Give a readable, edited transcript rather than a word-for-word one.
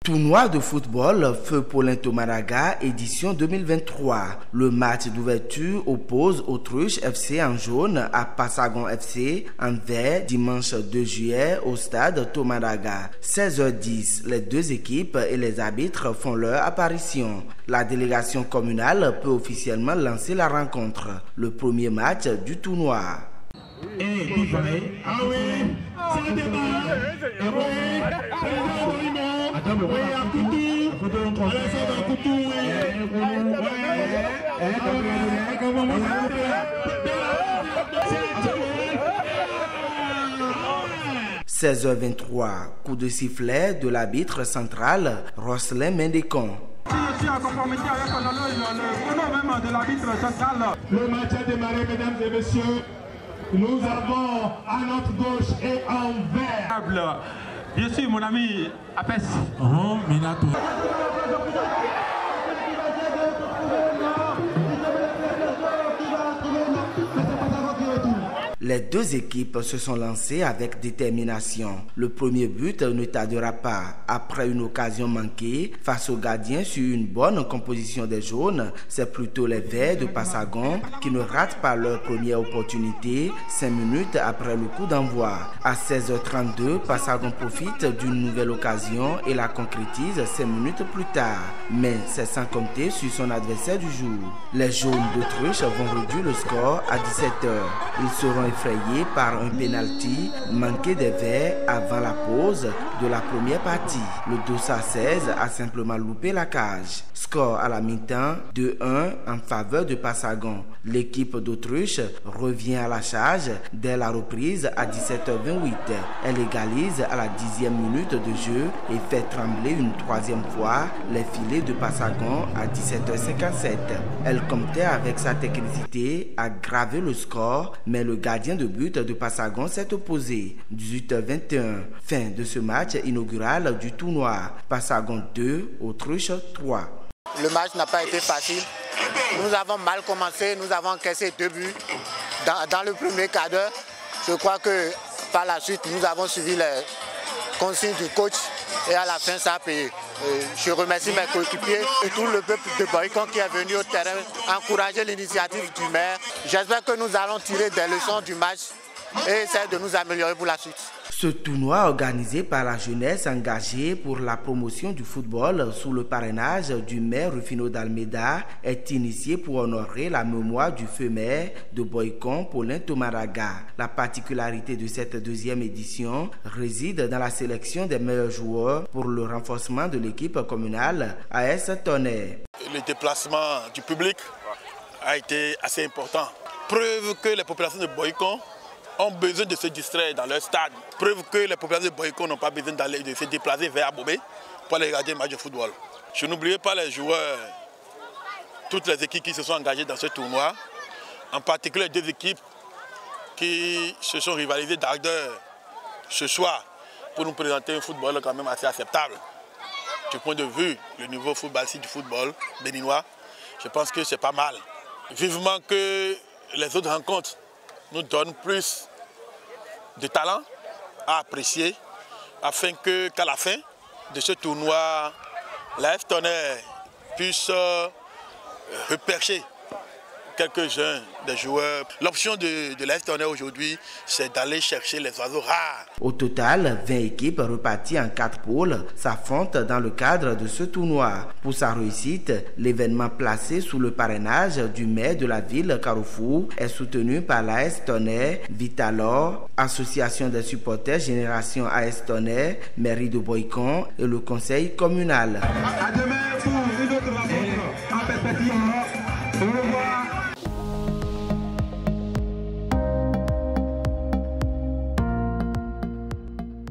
Tournoi de football Feu Paulin Tomaraga, édition 2023. Le match d'ouverture oppose Autruche FC en jaune à Passagon FC en vert dimanche 2 juillet au stade Tomaraga. 16h10, les deux équipes et les arbitres font leur apparition. La délégation communale peut officiellement lancer la rencontre. Le premier match du tournoi. « 16h23, coup de sifflet de l'arbitre central, Roslin Mendécon. Je suis en conformité avec le nom même de l'arbitre central. Le match a démarré, mesdames et messieurs. Nous avons à notre gauche et en vert. Je suis mon ami Apes. Minato. Les deux équipes se sont lancées avec détermination. Le premier but ne tardera pas. Après une occasion manquée, face aux gardiens sur une bonne composition des jaunes, c'est plutôt les verts de Passagon qui ne ratent pas leur première opportunité 5 minutes après le coup d'envoi. À 16h32, Passagon profite d'une nouvelle occasion et la concrétise 5 minutes plus tard. Mais c'est sans compter sur son adversaire du jour. Les jaunes d'Autruche vont réduire le score à 17h. Ils seront effrayé par un penalty manqué des verts avant la pause de la première partie. Le Dossa 16 a simplement loupé la cage. Score à la mi-temps 2-1 en faveur de Passagon. L'équipe d'Autruche revient à la charge dès la reprise à 17h28. Elle égalise à la 10e minute de jeu et fait trembler une troisième fois les filets de Passagon à 17h57. Elle comptait avec sa technicité à graver le score, mais le gardien de but de Passagon s'est opposé. 18h21, fin de ce match inaugural du tournoi. Passagon 2, Autruche 3. Le match n'a pas été facile. Nous avons mal commencé, nous avons encaissé 2 buts dans le premier quart d'heure. Je crois que par la suite, nous avons suivi les consignes du coach et à la fin, ça a payé. Je remercie mes coéquipiers et tout le peuple de Boycon qui est venu au terrain encourager l'initiative du maire. J'espère que nous allons tirer des leçons du match et essayer de nous améliorer pour la suite. Ce tournoi organisé par la jeunesse engagée pour la promotion du football sous le parrainage du maire Rufino d'Almeida est initié pour honorer la mémoire du feu maire de Boycon, Paulin Tomaraga. La particularité de cette deuxième édition réside dans la sélection des meilleurs joueurs pour le renforcement de l'équipe communale AS Tonnerre. Le déplacement du public a été assez important. Preuve que les populations de Boycon ont besoin de se distraire dans leur stade. Preuve que les populations de Boycon n'ont pas besoin de se déplacer vers Abobé pour aller regarder un match de football. Je n'oubliais pas les joueurs, toutes les équipes qui se sont engagées dans ce tournoi, en particulier les 2 équipes qui se sont rivalisées d'ardeur ce soir pour nous présenter un football quand même assez acceptable. Du point de vue le niveau footballistique du football béninois, je pense que c'est pas mal. Vivement que les autres rencontres nous donnent plus de talent à apprécier afin qu'à la fin de ce tournoi, l'AS Tonnerre puisse repêcher quelques jeunes, des joueurs. L'option de l'AS Tonnerre aujourd'hui, c'est d'aller chercher les oiseaux rares. Au total, 20 équipes reparties en 4 pôles s'affrontent dans le cadre de ce tournoi. Pour sa réussite, l'événement placé sous le parrainage du maire de la ville, Carrefour, est soutenu par l'AS Tonnerre, Vitalor, Association des supporters Génération AS Tonnerre, Mairie de Boycon et le conseil communal. À demain pour une autre rencontre en perspective. Au revoir.